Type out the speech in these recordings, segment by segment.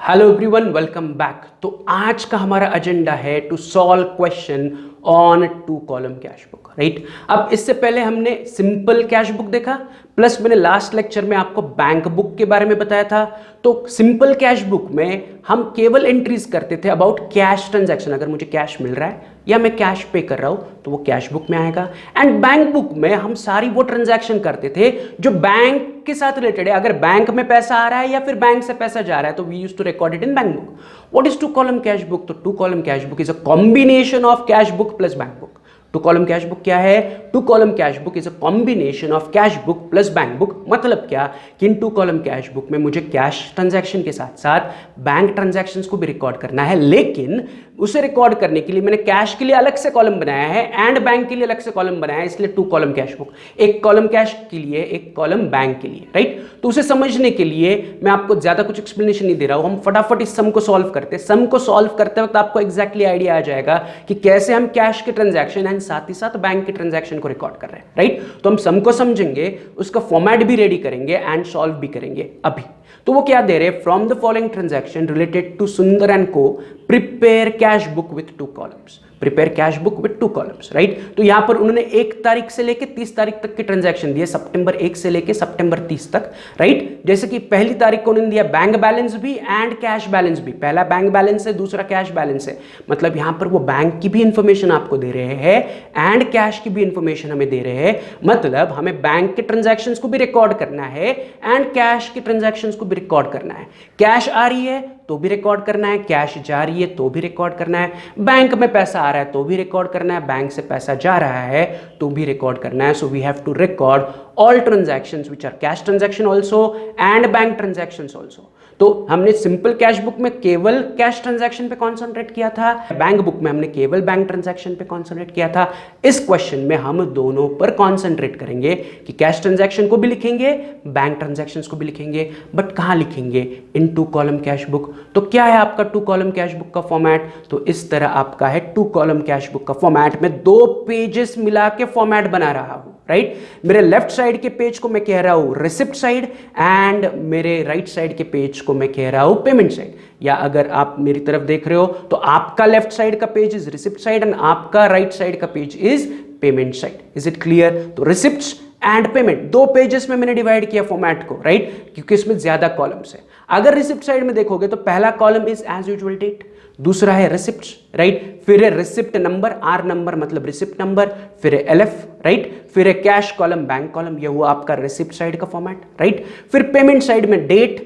Hello everyone, welcome back. तो आज का हमारा एजेंडा है to solve question on two column cash book, right. अब इससे पहले हमने सिंपल कैश बुक देखा, प्लस मैंने लास्ट लेक्चर में आपको बैंक बुक के बारे में बताया था। तो सिंपल कैश बुक में हम केवल एंट्रीज करते थे अबाउट कैश ट्रांजैक्शन, अगर मुझे कैश मिल रहा है या मैं कैश पे कर रहा हूं तो वो कैश बुक में आएगा। एंड बैंक बुक में हम सारी वो ट्रांजैक्शन करते थे जो बैंक के साथ रिलेटेड है। अगर बैंक में पैसा आ रहा है या फिर बैंक से पैसा जा रहा है तो we use to record it in bank book. What is two column cash book? तो two column cash book is a combination of cash book plus bank book. Two column cash book क्या है? Two column cash book is a combination of cash book plus bank book. मतलब क्या कि इन two column cash book में मुझे cash transaction के साथ साथ बैंक ट्रांजैक्शंस को भी रिकॉर्ड करना है, लेकिन उसे रिकॉर्ड करने के लिए मैंने कैश के लिए अलग से कॉलम बनाया है एंड बैंक के लिए अलग से कॉलम बनाया है, इसलिए टू कॉलम कैश बुक। एक कॉलम कैश के लिए, एक कॉलम बैंक के लिए, राइट। तो उसे समझने के लिए मैं आपको ज्यादा कुछ एक्सप्लेनेशन नहीं दे रहा हूं, हम फटाफट इस सम को सॉल्व करते हैं। सम को सॉल्व करते वक्त आपको एग्जैक्टली आइडिया आ जाएगा कि कैसे हम कैश के ट्रांजैक्शन एंड साथ ही साथ बैंक के ट्रांजैक्शन को रिकॉर्ड कर रहे हैं, राइट। तो हम सम को समझेंगे, उसका फॉर्मेट भी रेडी करेंगे एंड सॉल्व भी करेंगे अभी। तो वो क्या दे रहे हैं? From the following transaction related to Sundar and को prepare cash book with two columns. Prepare cash book with two columns, right. तो यहां पर उन्होंने 1 तारीख से लेके 30 तारीख तक की ट्रांजैक्शन दी है, सितंबर 1 से लेके सितंबर 30 तक, राइट। जैसे कि पहली तारीख को उन्होंने दिया बैंक बैलेंस भी एंड कैश बैलेंस भी। पहला बैंक बैलेंस है, दूसरा कैश बैलेंस है। मतलब यहां पर वो बैंक की भी इंफॉर्मेशन आपको दे रहे हैं एंड कैश की भी इंफॉर्मेशन हमें दे रहे हैं। मतलब हमें बैंक के ट्रांजैक्शंस को भी रिकॉर्ड करना है एंड कैश के ट्रांजैक्शंस को भी रिकॉर्ड करना है। कैश आ रही है तो भी रिकॉर्ड करना है, कैश जा रही है तो भी रिकॉर्ड करना है, बैंक में पैसा आ रहा है तो भी रिकॉर्ड करना है, बैंक से पैसा जा रहा है तो भी रिकॉर्ड करना है। So we have to record all transactions which are cash transaction also and bank transactions also. तो हमने सिंपल कैश बुक में केवल कैश ट्रांजैक्शन पे कॉन्सेंट्रेट किया था, बैंक बुक में हमने केवल बैंक ट्रांजैक्शन पे कॉन्सेंट्रेट किया था। इस क्वेश्चन में हम दोनों पर कॉन्सेंट्रेट करेंगे कि कैश ट्रांजैक्शन को भी लिखेंगे, बैंक ट्रांजैक्शंस को भी लिखेंगे, बट कहां लिखेंगे? इन टू कॉलम कैश बुक। तो क्या है आपका टू कॉलम कैश बुक का फॉर्मेट? तो इस तरह आपका है टू कॉलम कैश बुक का फॉर्मेट। मैं 2 पेजेस मिला के फॉर्मेट बना रहा हूं, राइट। मेरे लेफ्ट साइड के पेज को मैं कह रहा हूं रिसिप्ट साइड एंड मेरे राइट साइड के पेज को मैं कह रहा हूं पेमेंट साइड। या अगर आप मेरी तरफ देख रहे हो तो आपका लेफ्ट साइड का page is receipt side and आपका राइट साइड का page is payment side. Is it clear? तो रिसिप्ट्स एंड पेमेंट 2 पेजेस में मैंने डिवाइड किया फॉर्मेट को, राइट, क्योंकि इसमें ज्यादा कॉलम्स है। अगर रिसिप्ट साइड में देखोगे तो पहला column is as usual date, दूसरा है रिसिप्ट, राइट, फिर है रिसिप्ट नंबर, आर नंबर मतलब रिसिप्ट नंबर, फिर है एलएफ, राइट, फिर है कैश कॉलम, बैंक कॉलम। ये हुआ आपका रिसिप्ट साइड का फॉर्मेट, राइट। फिर पेमेंट साइड में date,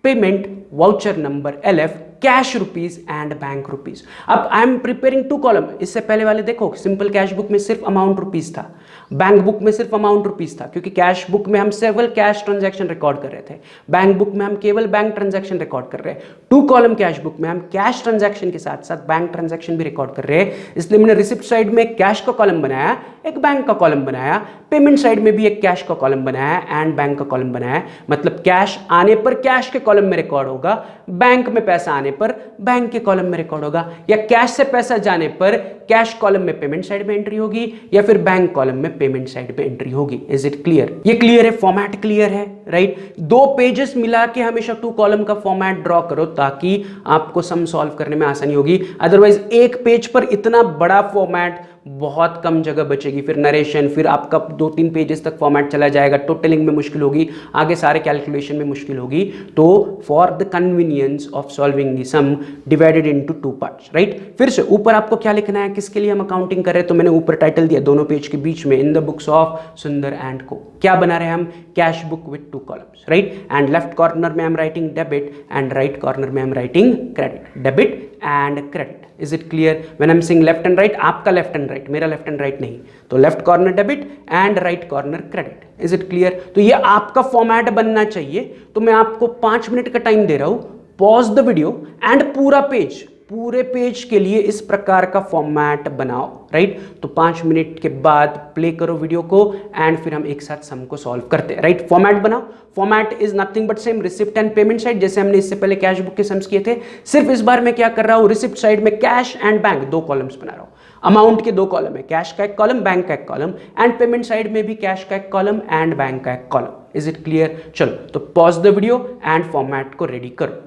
payment, voucher number, LF, cash rupees and bank rupees. अब I am preparing two column. इससे पहले वाले देखो, सिंपल कैश बुक में सिर्फ अमाउंट रुपीज था, बैंक बुक में सिर्फ अमाउंट रुपीज था, क्योंकि कैश बुक में हम सेवल कैश ट्रांजैक्शन रिकॉर्ड कर रहे थे, बैंक बुक में हम केवल बैंक ट्रांजैक्शन रिकॉर्ड कर रहे हैं। टू कॉलम कैश बुक में हम कैश ट्रांजैक्शन के साथ साथ बैंक ट्रांजैक्शन भी रिकॉर्ड कर रहे हैं, इसलिए मैंने रिसिप्ट साइड में एक कैश का कॉलम बनाया, एक बैंक का कॉलम बनाया, पेमेंट साइड में भी एक कैश का कॉलम बनाया एंड बैंक का कॉलम बनाया। मतलब कैश आने पर कैश के कॉलम में रिकॉर्ड होगा, बैंक में पैसा आने पर बैंक के कॉलम में रिकॉर्ड होगा, या कैश से पैसा जाने पर कैश कॉलम में पेमेंट साइड में एंट्री होगी, या फिर बैंक कॉलम में पेमेंट साइड में एंट्री होगी। Is it clear? ये क्लियर है, फॉर्मेट क्लियर है, राइट। 2 पेजेस मिला के हमेशा टू कॉलम का फॉर्मेट ड्रॉ करो ताकि आपको सम सॉल्व करने में आसानी होगी। अदरवाइज एक पेज पर इतना बड़ा फॉर्मेट, बहुत कम जगह बचेगी, फिर नरेशन, फिर आपका 2-3 पेजेस तक फॉर्मेट चला जाएगा, टोटलिंग में मुश्किल होगी, आगे सारे कैलकुलेशन में मुश्किल होगी। तो for the convenience of solving the some divided into 2 parts, right. फिर से ऊपर आपको क्या लिखना है, किसके लिए हम अकाउंटिंग कर रहे हैं? तो मैंने ऊपर टाइटल दिया दोनों पेज के बीच में, in the books of Sundar and co. क्या बना रहे हैं हम? Cash book with 2 columns, right. And left corner में I am writing debit and right corner में I am writing credit, debit and credit. Is it clear? When I am saying left and right, आपका left and right, मेरा left and right नहीं, तो left corner debit and right corner credit. Is it clear? तो ये आपका format बनना चाहिए। तो मैं आपको 5 मिनट का टाइम दे रहा हूं, पॉज द वीडियो एंड पूरे पेज के लिए इस प्रकार का फॉर्मेट बनाओ, राइट। तो 5 मिनट के बाद प्ले करो वीडियो को एंड फिर हम एक साथ सम को सॉल्व करते हैं, राइट। फॉर्मेट बनाओ। Format is nothing but same receipt and payment side, जैसे हमने इससे पहले कैश बुक के सम्स किए थे। सिर्फ इस बार मैं क्या कर रहा हूं, रिसिप्ट साइड में कैश एंड बैंक 2 कॉलम्स बना रहा हूं। अमाउंट के 2 कॉलम है, कैश का एक कॉलम, बैंक का एक कॉलम, एंड पेमेंट साइड में भी कैश का एक कॉलम एंड बैंक का एक कॉलम। Is it clear? चलो तो pause the video and format को रेडी करो।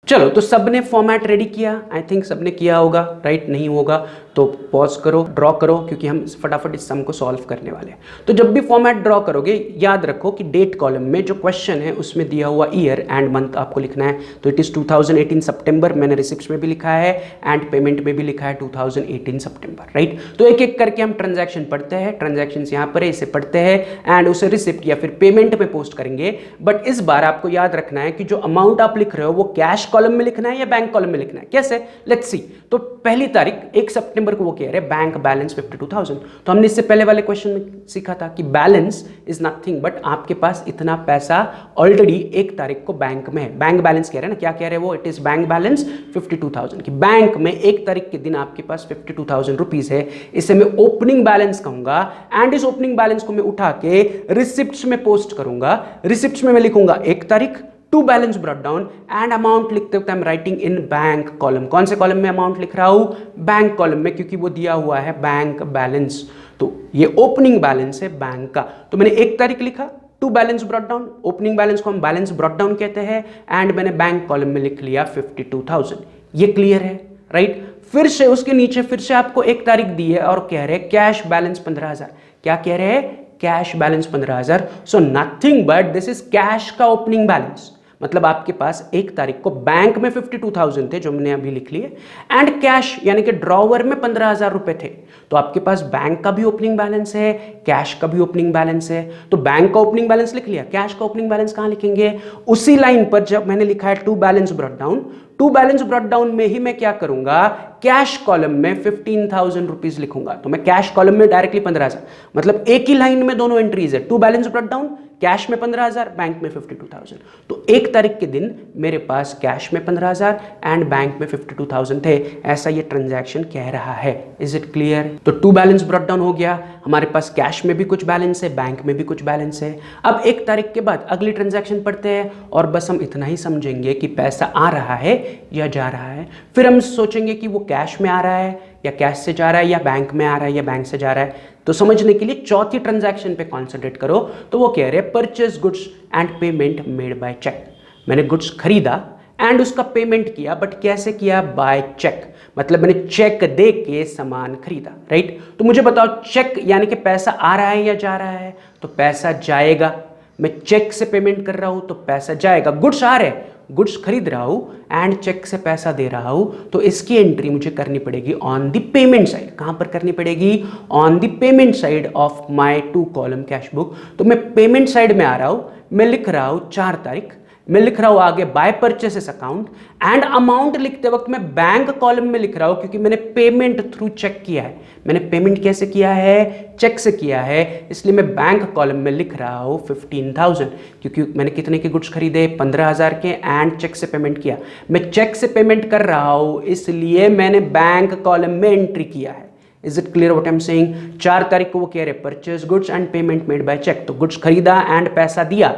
चलो, तो सबने फॉर्मेट रेडी किया, आई थिंक सबने किया होगा, राइट? नहीं होगा तो पॉज करो, ड्रॉ करो, क्योंकि हम फटाफट इस सम को सॉल्व करने वाले हैं। तो जब भी फॉर्मेट ड्रॉ करोगे याद रखो कि डेट कॉलम में जो क्वेश्चन है उसमें दिया हुआ ईयर एंड मंथ आपको लिखना है। तो इट इज़ 2018 सितंबर, मैंने रिसिप्ट्स में भी लिखा है एंड पेमेंट में भी लिखा है 2018 सितंबर, राइट? तो एक एक करके हम ट्रांजैक्शन पढ़ते हैं, ट्रांजैक्शन यहाँ पर है, इसे पढ़ते हैं एंड उसे रिसिप्ट या फिर पेमेंट में पोस्ट करेंगे। बट इस बार आपको याद रखना है कि जो अमाउंट आप लिख रहे हो वो कैश कॉलम में लिखना है या बैंक कॉलम में लिखना है। कैसे? Let's see. तो पहली तारीख 1 सितंबर को वो कह रहे हैं बैंक बैलेंस 52,000। तो हमने इससे पहले वाले क्वेश्चन में सीखा था कि बैलेंस इज नथिंग बट आपके पास इतना पैसा ऑलरेडी 1 तारीख को बैंक में है। बैंक बैलेंस कह रहे हैं ना, क्या कह रहे हैं वो? इट इज बैंक बैलेंस 52,000 की बैंक में 1 तारीख के दिन आपके पास 52,000 रुपीज है। इसे मैं ओपनिंग बैलेंस कहूंगा एंड इस ओपनिंग बैलेंस को मैं उठा के रिसिप्ट्स में पोस्ट करूंगा। रिसिप्ट्स में मैं लिखूंगा 1 तारीख, to balance brought down and amount लिखते वक्त I am writing in bank column. कौन से कॉलम में अमाउंट लिख रहा हूं? बैंक कॉलम में, क्योंकि वो दिया हुआ है बैंक बैलेंस। तो ये ओपनिंग बैलेंस है बैंक का। तो मैंने 1 तारीख लिखा, to balance brought down, opening balance को हम बैलेंस ब्रॉट डाउन कहते हैं एंड मैंने बैंक कॉलम में लिख लिया 52,000। ये क्लियर है, राइट? फिर से उसके नीचे फिर से आपको 1 तारीख दी है और कह रहे हैं कैश बैलेंस 15,000। क्या कह रहे हैं? Cash balance 15,000। So nothing but this is cash का ओपनिंग बैलेंस। मतलब आपके पास 1 तारीख को बैंक में 52,000 थे जो मैंने अभी लिख लिए एंड कैश यानी कि ड्रॉवर में 15,000 रुपए थे। तो आपके पास बैंक का भी ओपनिंग बैलेंस है, कैश का भी ओपनिंग बैलेंस है। तो बैंक का ओपनिंग बैलेंस लिख लिया, कैश का ओपनिंग बैलेंस कहां लिखेंगे? उसी लाइन पर जब मैंने लिखा है to balance brought down, to balance brought down में ही मैं क्या करूंगा? कैश कॉलम में 15,000 रुपीज लिखूंगा। तो मैं कैश कॉलम में डायरेक्टली 15,000, मतलब एक ही लाइन में दोनों एंट्रीज है, to balance brought down, cash में 15,000, बैंक में 52,000। तो 1 तारीख के दिन मेरे पास कैश में 15,000 एंड बैंक में 52,000 थे, ऐसा ये ट्रांजैक्शन कह रहा है। Is it clear? तो टू बैलेंस ब्रॉट डाउन हो गया, हमारे पास कैश में भी कुछ बैलेंस है, बैंक में भी कुछ बैलेंस है। अब 1 तारीख के बाद अगली ट्रांजैक्शन पढ़ते हैं और बस हम इतना ही समझेंगे कि पैसा आ रहा है या जा रहा है। फिर हम सोचेंगे कि वो कैश में आ रहा है या कैश से जा रहा है या बैंक में आ रहा है या बैंक से जा रहा है। तो समझने के लिए चौथी ट्रांजैक्शन पे कॉन्सेंट्रेट करो। तो वो कह रहे हैं purchase goods and payment made by cheque. मैंने गुड्स खरीदा एंड उसका पेमेंट किया, बट कैसे किया? बाय चेक, मतलब मैंने चेक दे के सामान खरीदा, राइट? तो मुझे बताओ चेक यानी कि पैसा आ रहा है या जा रहा है? तो पैसा जाएगा। मैं चेक से पेमेंट कर रहा हूं तो पैसा जाएगा। गुड्स आ रहे, गुड्स खरीद रहा हूं एंड चेक से पैसा दे रहा हूं, तो इसकी एंट्री मुझे करनी पड़ेगी ऑन द पेमेंट साइड। कहां पर करनी पड़ेगी? On the payment side of my 2 column cash book. तो मैं पेमेंट साइड में आ रहा हूं, मैं लिख रहा हूं 4 तारीख, मैं लिख रहा हूं आगे by purchases account and amount लिखते वक्त मैं बैंक कॉलम में लिख रहा हूं क्योंकि मैंने पेमेंट थ्रू चेक किया है। मैंने पेमेंट कैसे किया है? चेक से किया है, इसलिए मैं बैंक कॉलम में लिख रहा हूं 15,000 क्योंकि मैंने कितने के गुड्स खरीदे? 15,000 के एंड चेक से पेमेंट किया। मैं चेक से पेमेंट कर रहा हूं इसलिए मैंने बैंक कॉलम में एंट्री किया है। Is it clear what I am saying? 4 तारीख को वो कह रहे purchase goods and payment made by cheque. तो गुड्स खरीदा एंड पैसा दिया,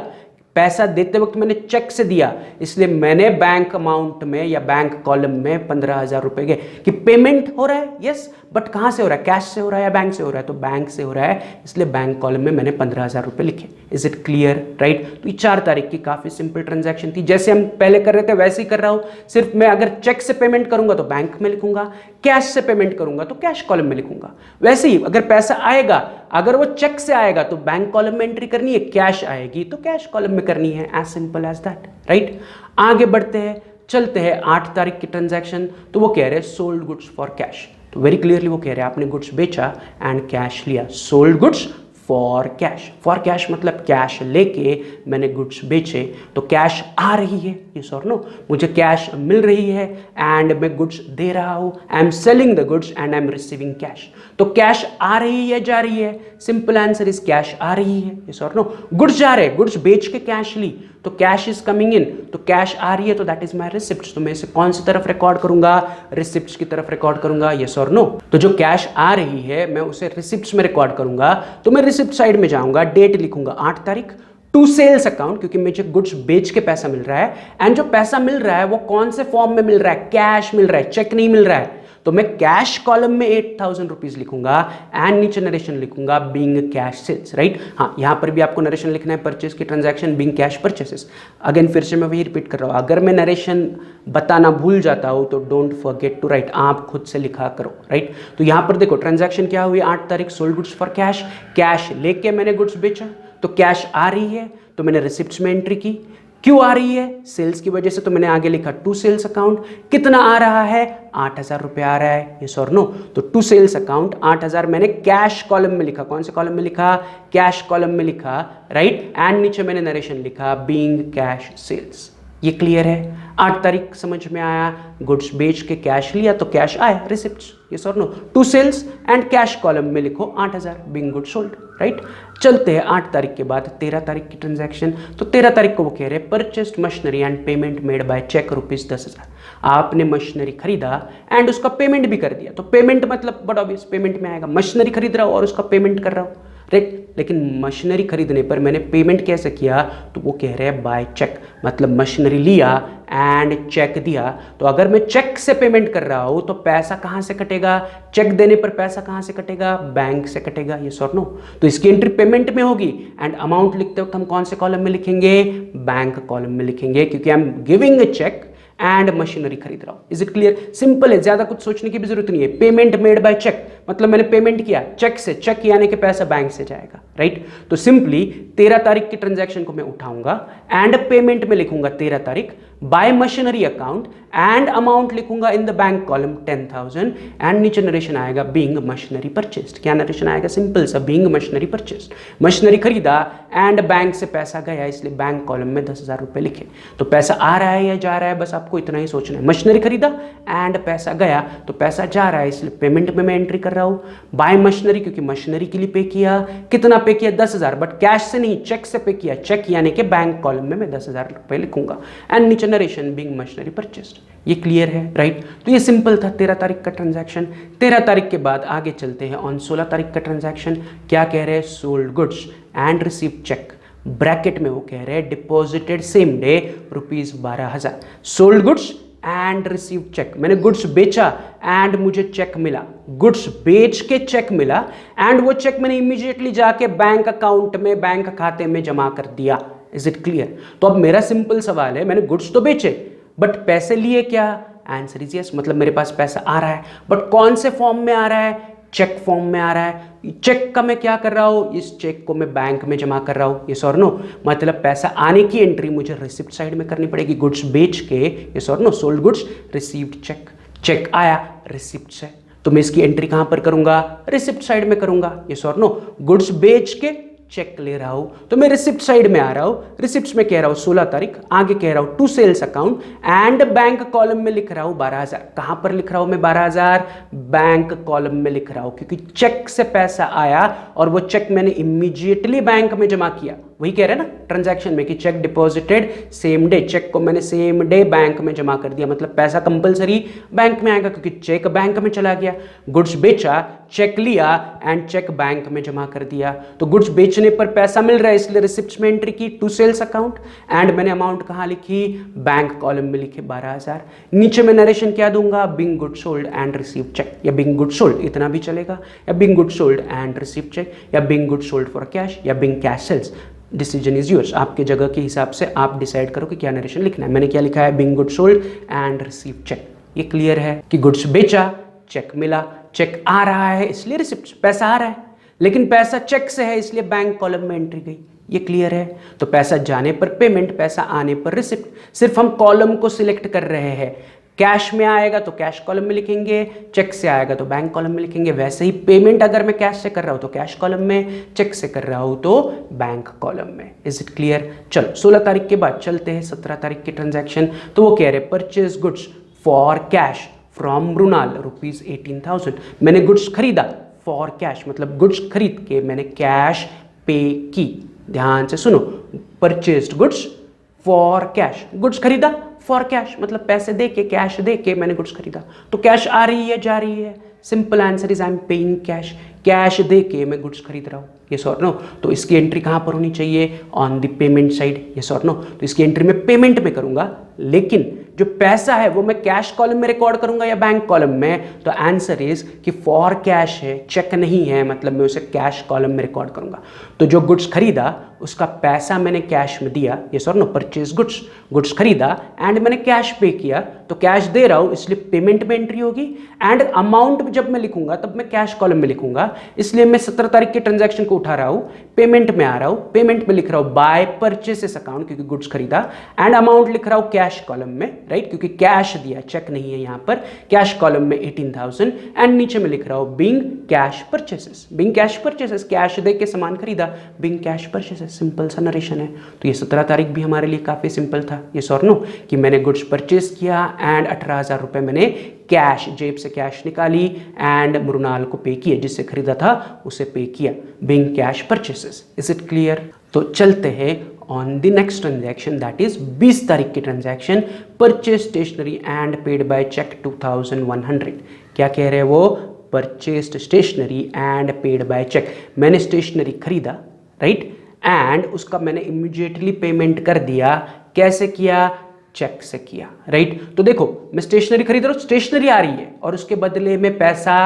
पैसा देते वक्त मैंने चेक से दिया, इसलिए मैंने बैंक अमाउंट में या बैंक कॉलम में 15,000 रुपए गए कि पेमेंट हो रहा है। यस, बट कहां से हो रहा है? कैश से हो रहा है या बैंक से हो रहा है? तो बैंक से हो रहा है, इसलिए बैंक कॉलम में मैंने 15,000 रुपए लिखे। Is it clear? राइट? तो ये 4 तारीख की काफी सिंपल ट्रांजैक्शन थी, जैसे हम पहले कर रहे थे वैसे ही कर रहा हूं। सिर्फ मैं अगर चेक से पेमेंट करूंगा तो बैंक में लिखूंगा, कैश से पेमेंट करूंगा तो कैश कॉलम में लिखूंगा। वैसे ही अगर पैसा आएगा, अगर वो चेक से आएगा तो बैंक कॉलम में एंट्री करनी है, कैश आएगी तो कैश कॉलम में करनी है। As simple as that, right? आगे बढ़ते हैं, चलते हैं 8 तारीख की ट्रांजैक्शन। तो वो कह रहे हैं सोल्ड गुड्स फॉर कैश। तो वेरी क्लियरली वो कह रहे हैं आपने गुड्स बेचा एंड कैश लिया। Sold goods for cash. For cash मतलब कैश लेके मैंने गुड्स बेचे, तो कैश आ रही है, यस और नो? मुझे कैश मिल रही है एंड मैं गुड्स दे रहा हूं। I am selling the goods and I am receiving cash. तो कैश आ रही है, जा रही है? सिंपल आंसर इज कैश आ रही है, यस और नो? गुड्स जा रहे, गुड्स बेच के कैश ली, तो कैश इज कमिंग इन, तो कैश आ रही है, तो दैट इज माय रिसिप्ट। तो मैं इसे कौन सी तरफ रिकॉर्ड करूंगा? रिसिप्ट्स की तरफ रिकॉर्ड करूंगा, यस और नो? तो जो कैश आ रही है मैं उसे रिसिप्ट्स में रिकॉर्ड करूंगा। तो मैं रिसिप्ट साइड में जाऊंगा, डेट लिखूंगा 8 तारीख, टू सेल्स अकाउंट क्योंकि मुझे गुड्स बेच के पैसा मिल रहा है एंड जो पैसा मिल रहा है वो कौन से फॉर्म में मिल रहा है? कैश मिल रहा है, चेक नहीं मिल रहा है। तो तो मैं कैश कॉलम में 8,000 रुपीज लिखूंगा एंड नीचे नरेशन लिखूंगा बीइंग कैश सेल्स, राइट। हाँ, यहां पर भी आपको नरेशन लिखना है परचेज की transaction being cash purchases. Again फिर से मैं वही रिपीट कर रहा हूं, अगर मैं नरेशन बताना भूल जाता हूं तो डोंट फॉरगेट टू राइट, आप खुद से लिखा करो, राइट। तो यहां पर देखो ट्रांजैक्शन क्या हुई, 8 तारीख sold goods for cash, cash लेके मैंने गुड्स बेचा तो कैश आ रही है, तो मैंने रिसिप्ट्स में एंट्री की। क्यों आ रही है, सेल्स की वजह से, तो मैंने आगे लिखा टू सेल्स अकाउंट। कितना आ रहा है, 8,000 रुपए आ रहा है, यस और नो। तो टू सेल्स अकाउंट 8,000 मैंने कैश कॉलम में लिखा। कौन से कॉलम में लिखा, कैश कॉलम में लिखा, राइट। एंड नीचे मैंने नरेशन लिखा बीइंग कैश सेल्स। ये क्लियर है, 8 तारीख समझ में आया, गुड्स बेच के कैश लिया तो कैश आया, रिसिप्ट्स, यस और no. To sales and cash column में लिखो 8,000 बीइंग गुड्स सोल्ड, राइट। चलते हैं 8 तारीख के बाद 13 तारीख की ट्रांजैक्शन। तो 13 तारीख को वो कह रहे हैं purchased machinery and payment made by cheque ₹10,000। आपने मशीनरी खरीदा एंड उसका पेमेंट भी कर दिया। तो पेमेंट मतलब बड़ा ऑब्वियस, पेमेंट में आएगा, मशीनरी खरीद रहा हूं और उसका पेमेंट कर रहा हूं, राइट। लेकिन मशीनरी खरीदने पर मैंने पेमेंट कैसे किया, तो वो कह रहे हैं बाय चेक, मतलब मशीनरी लिया एंड चेक दिया। तो अगर मैं चेक से पेमेंट कर रहा हूं तो पैसा कहां से कटेगा, चेक देने पर पैसा कहां से कटेगा, बैंक से कटेगा, यस और नो। तो इसकी एंट्री पेमेंट में होगी एंड अमाउंट लिखते वक्त हम कौन से कॉलम में लिखेंगे, बैंक कॉलम में लिखेंगे, क्योंकि I am giving a cheque and machinery खरीद रहा हूं। इज इट क्लियर, सिंपल है, ज्यादा कुछ सोचने की भी जरूरत नहीं है। पेमेंट मेड बाय चेक मतलब मैंने पेमेंट किया चेक से, चेक यानी कि पैसा बैंक से जाएगा, राइट। तो सिंपली 13 तारीख की ट्रांजैक्शन को मैं उठाऊंगा एंड पेमेंट में लिखूंगा 13 तारीख by machinery account and amount लिखूंगा in the bank column 10,000 and नीचे नरेशन आएगा बीइंग मशीनरी परचेस्ड। क्या नरेशन आएगा, सिंपल सा, बीइंग मशीनरी परचेस्ड। मशीनरी खरीदा एंड बैंक से पैसा गया, इसलिए बैंक कॉलम में 10,000 रुपए लिखे। तो पैसा आ रहा है या जा रहा है, बस आपको इतना ही सोचना है। मशीनरी खरीदा एंड पैसा गया, तो पैसा जा रहा है, इसलिए पेमेंट में मैं एंट्री कर रहा हूं बाय मशीनरी, क्योंकि मशीनरी के लिए पे किया। कितना पे किया, 10,000, बट कैश से नहीं, चेक से पे किया। चेक यानी कि बैंक कॉलम में मैं 10,000 रुपए लिखूंगा एंड नीचे नरेशन बीइंग मशीनरी परचेस्ड। ये क्लियर है, राइट। तो ये सिंपल था 13 तारीख का ट्रांजैक्शन। 13 तारीख के बाद आगे चलते हैं ऑन 16 तारीख का ट्रांजैक्शन। क्या कह रहे हैं, sold goods and receive cheque, bracket में वो कह रहे हैं deposited same day ₹12,000। Sold goods and receive cheque, मैंने गुड्स बेचा एंड मुझे चेक मिला, गुड्स बेच के चेक मिला एंड वो चेक मैंने इमीडिएटली जाके बैंक अकाउंट में, बैंक खाते में जमा कर दिया। Is it clear. तो अब मेरा सिंपल सवाल है, मैंने गुड्स तो बेचे बट पैसे लिए क्या, आंसर इज यस, मतलब मेरे पास पैसा आ रहा है, बट कौन से फॉर्म में आ रहा है, चेक फॉर्म में आ रहा है। चेक का मैं क्या कर रहा हूं, इस चेक को मैं बैंक में जमा कर रहा हूं, यस और नो। मतलब पैसा आने की एंट्री मुझे रिसिप्ट साइड में करनी पड़ेगी, गुड्स बेच के, यस और no. Sold goods received cheque, cheque आया रिसिप्ट से, तो मैं इसकी एंट्री कहां पर करूंगा, रिसिप्ट साइड में करूंगा, यस और नो। गुड्स बेच के चेक ले रहा हूं तो मैं रिसिप्ट साइड में आ रहा हूं, रिसिप्ट्स में कह रहा हूं 16 तारीख, आगे कह रहा हूं to sales account and bank column में लिख रहा हूं 12,000। कहां पर लिख रहा हूं मैं 12,000, बैंक कॉलम में लिख रहा हूं, क्योंकि चेक से पैसा आया और वो चेक मैंने इमीडिएटली बैंक में जमा किया। वही कह रहे हैं ना ट्रांजैक्शन में कि cheque deposited same day, cheque को मैंने सेम डे बैंक में जमा कर दिया, मतलब पैसा कंपलसरी बैंक में आएगा क्योंकि चेक बैंक में चला गया। गुड्स बेचा, चेक लिया एंड चेक बैंक में जमा कर दिया। तो गुड्स बेचने पर पैसा मिल रहा है, इसलिए रिसिप्ट्स में एंट्री की टू सेल्स अकाउंट एंड मैंने अमाउंट कहां लिखी, बैंक कॉलम में लिखे 12,000। नीचे मैं नरेशन क्या दूंगा, being good sold and receive cheque, या बिंग गुड सोल्ड इतना भी चलेगा, या being good sold and receive cheque, या being good sold for cash, या being cash sales. Decision is yours, आपके जगह के हिसाब से आप डिसाइड करो कि क्या नरेशन लिखना है। मैंने क्या लिखा है, being good sold and receive cheque. ये क्लियर है कि गुड्स बेचा, चेक मिला, चेक आ रहा है इसलिए रिसिप्ट, पैसा आ रहा है, लेकिन पैसा चेक से है इसलिए बैंक कॉलम में एंट्री गई। ये क्लियर है। तो पैसा जाने पर पेमेंट, पैसा आने पर रिसिप्ट, सिर्फ हम कॉलम को सिलेक्ट कर रहे हैं। कैश में आएगा तो कैश कॉलम में लिखेंगे, चेक से आएगा तो बैंक कॉलम में लिखेंगे। वैसे ही पेमेंट अगर मैं कैश से कर रहा हूं तो कैश कॉलम में, चेक से कर रहा हूं तो बैंक कॉलम में। Is it clear. चलो 16 तारीख के बाद चलते हैं 17 तारीख की ट्रांजैक्शन। तो वो कह रहे purchase goods for cash from Mrinal ₹18,000। मैंने गुड्स खरीदा फॉर कैश, मतलब गुड्स खरीद के मैंने कैश पे की। ध्यान से सुनो, purchased goods for cash, goods खरीदा फॉर कैश, मतलब पैसे दे के, कैश दे के मैंने गुड्स खरीदा। तो कैश आ रही है, जा रही है, simple answer is I am paying cash. Cash दे के मैं गुड्स खरीद रहा हूँ, यस और नो। तो इसकी एंट्री कहाँ पर होनी चाहिए, on the payment side, yes और नो। तो इसकी एंट्री मैं पेमेंट में करूंगा, लेकिन जो पैसा है वो मैं कैश कॉलम में रिकॉर्ड करूंगा या बैंक कॉलम में, तो आंसर इज कि फॉर कैश है, चेक नहीं है, मतलब मैं उसे कैश कॉलम में रिकॉर्ड करूंगा। तो जो गुड्स खरीदा उसका पैसा मैंने कैश में दिया, ये sir no purchase goods, goods खरीदा एंड मैंने कैश पे किया, तो कैश दे रहा हूं इसलिए पेमेंट में एंट्री होगी, एंड अमाउंट जब मैं लिखूंगा तब मैं कैश कॉलम में लिखूंगा, इसलिए मैं 17 तारीख के ट्रांजैक्शन को उठा रहा हूं, पेमेंट में आ रहा हूं, पेमेंट में लिख रहा हूं बाय परचेसेस अकाउंट क्योंकि गुड्स खरीदा, एंड अमाउंट लिख रहा हूं कैश कॉलम में, राइट, क्योंकि कैश दिया, चेक नहीं है यहां पर, कैश कॉलम में 18,000 एंड नीचे में लिख रहा हूं being cash purchases, being cash purchases, cash दे के सामान खरीदा, बिंग कैश परचेसेस, सिंपल सा नरेशन है। तो ये 17 तारीख भी हमारे लिए काफी सिंपल था, ये सॉर नो कि मैंने गुड्स परचेस किया एंड 18,000 रुपए मैंने कैश, जेब से कैश निकाली एंड मृणाल को पे किया, जिससे खरीदा था उसे पे किया, being cash purchases. Is it clear? तो चलते हैं on the next transaction, that is 20 तारीख की transaction, purchase stationery and paid by cheque 2100। क्या कह रहे हैं वो? Purchased stationery and paid by cheque, मैंने स्टेशनरी खरीदा, राइट, एंड उसका मैंने इमीडिएटली पेमेंट कर दिया। कैसे किया? चेक से किया, राइट। तो देखो मैं स्टेशनरी खरीद रहा हूं, स्टेशनरी आ रही है और उसके बदले में पैसा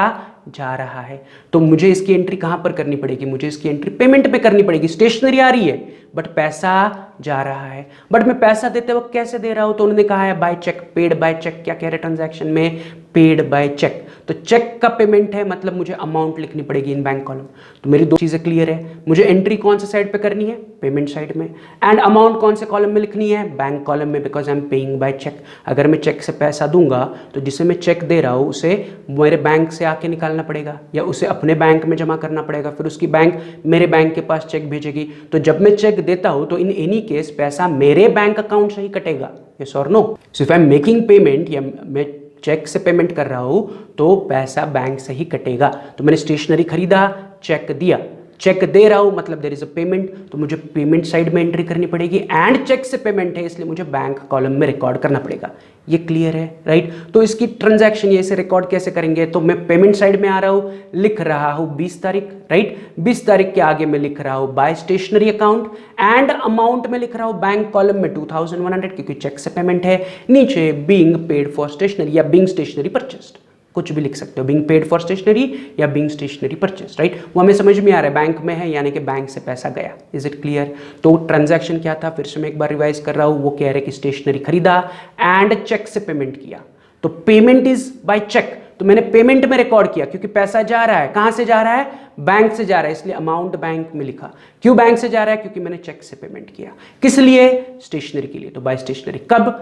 जा रहा है, तो मुझे इसकी एंट्री कहां पर करनी पड़ेगी? मुझे इसकी एंट्री पेमेंट पे करनी पड़ेगी। स्टेशनरी आ रही है बट पैसा जा रहा है, बट मैं पैसा देते वक्त कैसे दे रहा हूं? तो उन्होंने कहा है by cheque, paid by cheque. क्या कह रहे ट्रांजैक्शन में? Paid by cheque. तो चेक का पेमेंट है मतलब मुझे अमाउंट लिखनी पड़ेगी इन बैंक कॉलम। तो मेरी दो चीजें क्लियर है, मुझे एंट्री कौन से साइड पे करनी है? पेमेंट साइड में, एंड अमाउंट कौन से कॉलम में लिखनी है? बैंक कॉलम में, because I am paying by cheque. अगर मैं चेक से पैसा दूंगा तो जिसे मैं चेक दे रहा हूं उसे मेरे बैंक से आके निकालना पड़ेगा या उसे अपने बैंक में जमा करना पड़ेगा, फिर उसकी बैंक मेरे बैंक के पास चेक भेजेगी। तो जब मैं चेक देता हूं तो इन एनी केस पैसा मेरे बैंक अकाउंट से ही कटेगा, यस और no? So if I am making payment या मैं चेक से पेमेंट कर रहा हूं तो पैसा बैंक से ही कटेगा। तो मैंने स्टेशनरी खरीदा, चेक दिया, चेक दे रहा हूं मतलब देयर इज अ पेमेंट, तो मुझे पेमेंट साइड में एंट्री करनी पड़ेगी, एंड चेक से पेमेंट है इसलिए मुझे बैंक कॉलम में रिकॉर्ड करना पड़ेगा। ये क्लियर है, राइट? तो इसकी ट्रांजैक्शन ये से रिकॉर्ड कैसे करेंगे? तो मैं पेमेंट साइड में आ रहा हूं, लिख रहा हूं 20 तारीख, राइट, 20 तारीख के आगे मैं लिख रहा हूं by stationery account, and amount में लिख रहा हूं बैंक कॉलम में 2100 क्योंकि चेक से पेमेंट है, नीचे बीइंग पेड फॉर स्टेशनरी या बीइंग स्टेशनरी परचेस्ड, कुछ भी लिख सकते हो, बीइंग पेड फॉर स्टेशनरी या बीइंग स्टेशनरी परचेज, राइट? वो हमें समझ में आ रहा है, बैंक में है यानी कि बैंक से पैसा गया। Is it clear? तो ट्रांजैक्शन क्या था, फिर से मैं एक बार रिवाइज कर रहा हूं। वो कह रहे कि स्टेशनरी खरीदा एंड चेक से पेमेंट किया, तो पेमेंट इज बाय चेक, तो मैंने पेमेंट में रिकॉर्ड किया क्योंकि पैसा जा रहा है, कहां से जा रहा है? बैंक से जा रहा है, इसलिए अमाउंट बैंक में लिखा। क्यों बैंक से जा रहा है? क्योंकि मैंने चेक से पेमेंट किया। किस लिए? स्टेशनरी के लिए। तो बाय स्टेशनरी कब?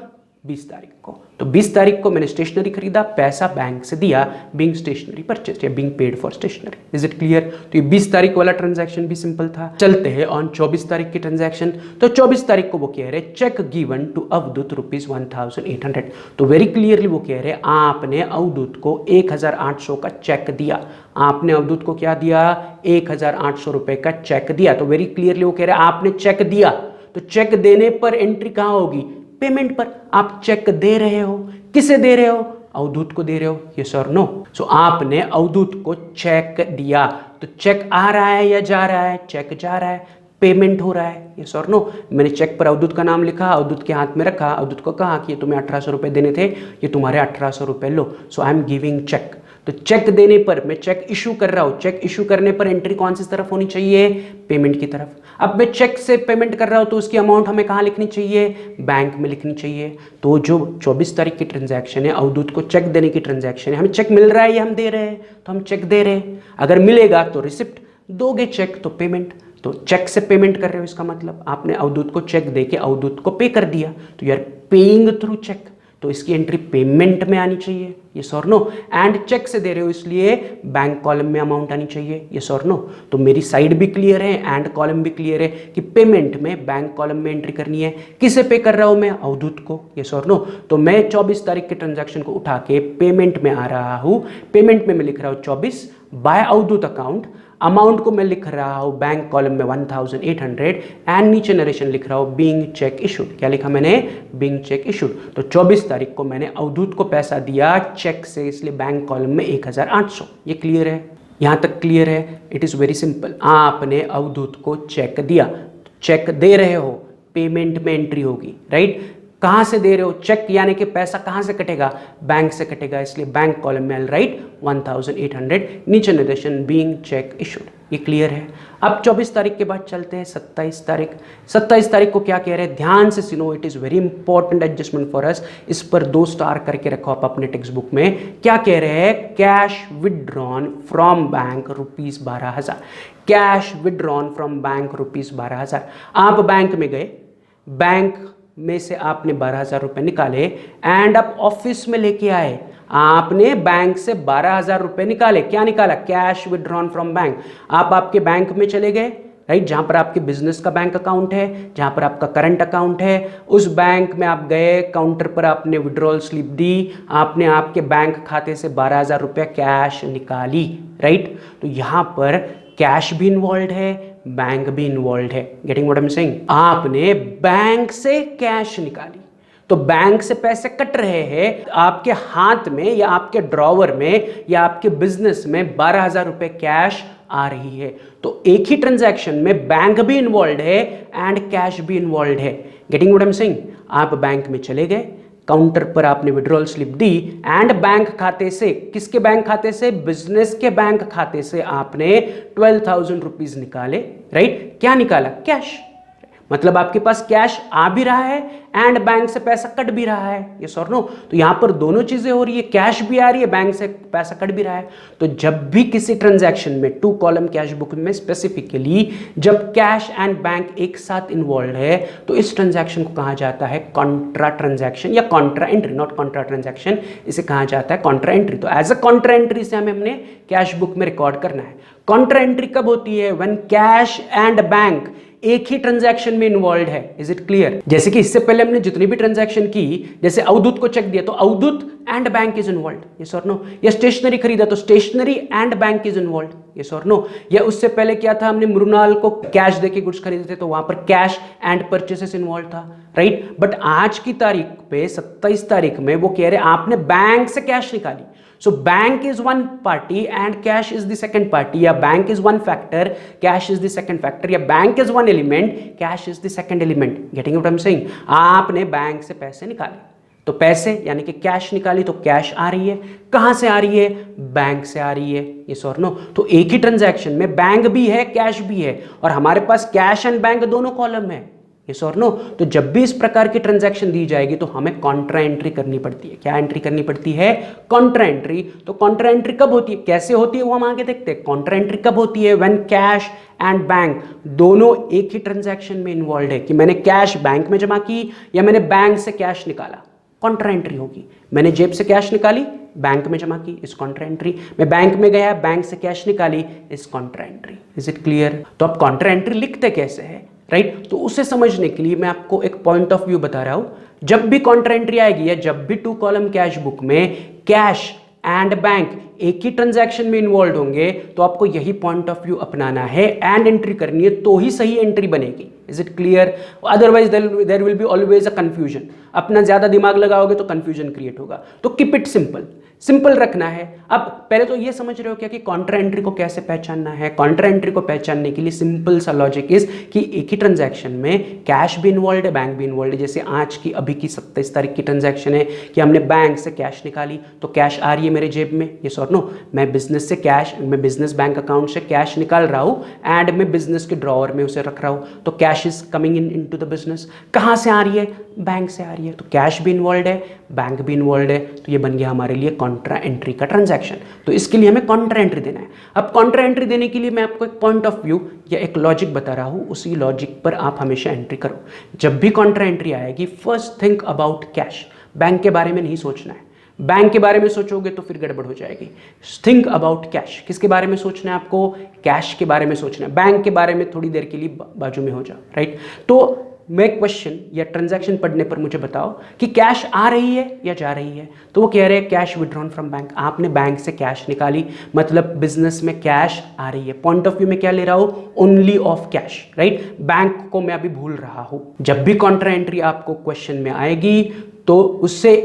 20 तारीख को। तो 20 तारीख को मैंने स्टेशनरी खरीदा, पैसा बैंक से दिया, बीइंग स्टेशनरी परचेज या being paid for stationery. Is it clear? तो ये 20 तारीख वाला ट्रांजैक्शन भी सिंपल था। चलते हैं ऑन 24 तारीख की ट्रांजैक्शन। तो 24 तारीख को वो कह रहे चेक गिवन टू अवधूत ₹1800। तो वेरी क्लियरली वो कह रहे आपने अवधूत को 1800 का चेक दिया। आपने अवधूत को क्या दिया? 1800 रुपए का चेक दिया। तो वेरी क्लियरली वो कह रहे आपने चेक दिया, तो चेक देने पर एंट्री कहां होगी? पेमेंट पर। आप चेक दे रहे हो, किसे दे रहे हो? अवधूत को दे रहे हो, यस और नो? सो आपने अवधूत को चेक दिया, तो चेक आ रहा है या जा रहा है? चेक जा रहा है, पेमेंट हो रहा है, यस और नो? मैंने चेक पर अवधूत का नाम लिखा, अवधूत के हाथ में रखा, अवधूत को कहा कि तुम्हें 1800 रुपए देने थे, ये तुम्हारे 1800 रुपए लो। सो आई एम गिविंग चेक। तो चेक देने पर मैं चेक इशू कर रहा हूं, चेक इशू करने पर एंट्री कौन सी तरफ होनी चाहिए? पेमेंट की तरफ। अब मैं चेक से पेमेंट कर रहा हूं तो उसकी अमाउंट हमें कहां लिखनी चाहिए? बैंक में लिखनी चाहिए। तो जो 24 तारीख की ट्रांजैक्शन है, अवधूत को चेक देने की ट्रांजैक्शन है, हमें चेक मिल रहा है या हम दे रहे हैं? तो हम चेक दे रहे हैं। अगर मिलेगा तो रिसिप्ट, दोगे चेक तो पेमेंट। तो चेक से पेमेंट कर रहे हो, इसका मतलब आपने अवधूत को चेक दे के अवधूत को पे कर दिया, तो you are paying through cheque, तो इसकी एंट्री पेमेंट में आनी चाहिए, यस और नो? एंड चेक से दे रहे हो इसलिए बैंक कॉलम में अमाउंट आनी चाहिए, यस और नो? तो मेरी साइड भी क्लियर है एंड कॉलम भी क्लियर है कि पेमेंट में बैंक कॉलम में एंट्री करनी है। किसे पे कर रहा हूं मैं? अवधूत को, यस और नो? तो मैं 24 तारीख के ट्रांजैक्शन को उठा के पेमेंट में आ रहा हूं। पेमेंट में मैं लिख रहा हूं 24 बाय अवधूत अकाउंट, अमाउंट को मैं लिख रहा हूं बैंक कॉलम में 1800 एंड नीचे नरेशन लिख रहा हूं बीइंग चेक इशूड। क्या लिखा मैंने? Being check issued. तो 24 तारीख को मैंने अवधूत को पैसा दिया चेक से, इसलिए बैंक कॉलम में 1800। ये क्लियर है? यहां तक क्लियर है? It is very simple. आपने अवधूत को चेक दिया, चेक दे रहे हो, पेमेंट में एंट्री होगी, राइट? कहां से दे रहे हो, चेक यानी कि पैसा कहां से कटेगा, बैंक से कटेगा, इसलिए बैंक कॉलम में आई राइट 1800, नीचे निर्देशन बीइंग चेक इशूड। ये क्लियर है। अब 24 तारीख के बाद चलते हैं 27 तारीख। 27 तारीख को क्या कह रहे हैं, ध्यान से सुनो, it is very important adjustment for us. इस पर 2 स्टार करके रखो आप अपने टेक्स्ट बुक में। क्या कह रहे हैं, cash withdrawn from bank ₹12,000, cash withdrawn from bank ₹12,000। आप बैंक में गए, बैंक में से आपने 12,000 रुपए निकाले एंड आप ऑफिस में लेके आए, आपने बैंक से 12,000 रुपए निकाले। क्या निकाला, कैश विदड्रॉन फ्रॉम बैंक। आप आपके बैंक में चले गए, राइट, जहां पर आपके बिजनेस का बैंक अकाउंट है, जहां पर आपका करंट अकाउंट है, उस बैंक में आप गए, काउंटर पर आपने विड्रॉल स्लिप दी, आपने आपके बैंक खाते से 12,000 रुपया कैश निकाली, राइट। तो यहां पर कैश भी इन्वॉल्व है, बैंक भी इन्वॉल्व है। Getting what I am saying, आपने बैंक से कैश निकाली, तो बैंक से पैसे कट रहे हैं, आपके हाथ में या आपके ड्रॉवर में या आपके बिजनेस में 12,000 रुपए कैश आ रही है। तो एक ही ट्रांजैक्शन में बैंक भी इन्वॉल्व है एंड कैश भी इन्वॉल्व है। Getting what I am saying, आप बैंक में चले गए, काउंटर पर आपने withdrawal slip the and bank खाते से, किसके बैंक खाते से, बिजनेस के बैंक खाते से आपने 12,000 रुपीज निकाले, राइट। क्या निकाला, कैश। मतलब आपके पास कैश आ भी रहा है एंड बैंक से पैसा कट भी रहा है, ये सर नो। तो यहां पर दोनों चीजें हो रही है, कैश भी आ रही है, बैंक से पैसा कट भी रहा है। तो जब भी किसी ट्रांजैक्शन में 2 कॉलम कैश बुक में स्पेसिफिकली जब कैश एंड बैंक एक साथ इन्वॉल्व है, तो इस ट्रांजैक्शन को कहा जाता है कॉन्ट्रा ट्रांजैक्शन या Contra entry, not Contra transaction, इसे कहा जाता है कॉन्ट्रा एंट्री। तो एज अ कॉन्ट्रा एंट्री से हमने कैश बुक में रिकॉर्ड करना है। कॉन्ट्रा एंट्री कब होती है, व्हेन कैश एंड बैंक एक ही ट्रांजैक्शन में इन्वॉल्व है। Is it clear. जैसे कि इससे पहले हमने जितनी भी ट्रांजैक्शन की, जैसे अवधूत को चेक दिया तो Avdhoot and bank is involve, yes और नो। या स्टेशनरी खरीदा तो stationery and bank is involve, yes और नो। या उससे पहले क्या था, हमने मृणाल को कैश देके गुड्स खरीदे थे तो वहां पर कैश एंड परचेसेस इन्वॉल्व था, राइट। बट आज की तारीख पे 27 तारीख में वो कह रहे आपने बैंक से कैश निकाली, so bank is one party and cash is the second party, या bank is one factor, cash is the second factor, या bank is one element, cash is the second element. Getting what I'm saying? आपने bank से पैसे निकाले, तो पैसे यानी कि कैश निकाली, तो कैश आ रही है, कहां से आ रही है, बैंक से आ रही है, यस और नो। तो एक ही ट्रांजैक्शन में बैंक भी है, कैश भी है, और हमारे पास कैश एंड बैंक दोनों कॉलम है, यस और नो। तो जब भी इस प्रकार की ट्रांजैक्शन दी जाएगी तो हमें कॉन्ट्रा एंट्री करनी पड़ती है। क्या एंट्री करनी पड़ती है, कॉन्ट्रा एंट्री। तो कॉन्ट्रा एंट्री कब होती है, कैसे होती है, वो हम आगे देखते हैं। कॉन्ट्रा एंट्री कब होती है, व्हेन कैश एंड बैंक दोनों एक ही ट्रांजैक्शन में इन्वॉल्व है, कि मैंने कैश बैंक में जमा की या मैंने बैंक से कैश निकाला, कॉन्ट्रा एंट्री होगी। मैंने जेब से कैश निकाली, बैंक में जमा की, इस कॉन्ट्रा एंट्री। मैं बैंक में गया, बैंक से कैश निकाली, इस Contra entry. Is it clear. तो अब कॉन्ट्रा एंट्री लिखते कैसे है, राइट। तो उसे समझने के लिए मैं आपको एक पॉइंट ऑफ व्यू बता रहा हूं। जब भी कॉन्ट्रा एंट्री आएगी या जब भी 2 कॉलम कैश बुक में कैश एंड बैंक एक ही ट्रांजैक्शन में इन्वॉल्व होंगे, तो आपको यही पॉइंट ऑफ व्यू अपनाना है एंड एंट्री करनी है, तो ही सही एंट्री बनेगी। Is it clear. Otherwise there will be always a confusion. अपना ज्यादा दिमाग लगाओगे तो कंफ्यूजन क्रिएट होगा। तो कीप इट सिंपल, सिंपल रखना है। अब पहले तो ये समझ रहे हो क्या कि कॉन्ट्रा एंट्री को कैसे पहचानना है। कॉन्ट्रा एंट्री को पहचानने के लिए सिंपल सा लॉजिक इज कि एक ही ट्रांजैक्शन में कैश भी इन्वॉल्व है, बैंक भी इन्वॉल्व है। जैसे आज की अभी की 27 तारीख की ट्रांजैक्शन है कि हमने बैंक से कैश निकाली, तो कैश आ रही है मेरे जेब में, ये सॉर नो। मैं बिजनेस से कैश, मैं बिजनेस बैंक अकाउंट से कैश निकाल रहा हूँ एंड मैं बिजनेस के ड्रॉवर में उसे रख रहा हूँ, तो cash is coming into the business. कहाँ से आ रही है, बैंक से आ रही है, तो कैश भी इन्वॉल्व है, बैंक भी इन्वॉल्व है। तो ये बन गया हमारे लिए कॉन्ट्रा एंट्री का ट्रांजैक्शन। तो इसके लिए हमें कॉन्ट्रा एंट्री देना है। अब कॉन्ट्रा एंट्री देने के लिए मैं आपको एक पॉइंट ऑफ व्यू या एक लॉजिक बता रहा हूं, उसी लॉजिक पर आप हमेशा एंट्री करो। जब भी कॉन्ट्रा एंट्री आएगी, first think about cash. Bank के बारे में नहीं सोचना है। बैंक के बारे में सोचोगे तो फिर गड़बड़ हो जाएगी। Think about cash. किसके बारे में सोचना है आपको, कैश के बारे में सोचना है। बैंक के बारे में थोड़ी देर के लिए बाजू में हो जाओ, राइट। तो मैं क्वेश्चन या ट्रांजैक्शन पढ़ने पर मुझे बताओ कि कैश आ रही है या जा रही है। तो वो कह रहे हैं कैश विड्रॉन फ्रॉम बैंक। आपने बैंक से कैश निकाली, मतलब बिजनेस में कैश आ रही है। पॉइंट ऑफ व्यू में क्या ले रहा हूं, only of cash, right. Bank को मैं अभी भूल रहा हूं। जब भी कॉन्ट्रा एंट्री आपको क्वेश्चन में आएगी तो उससे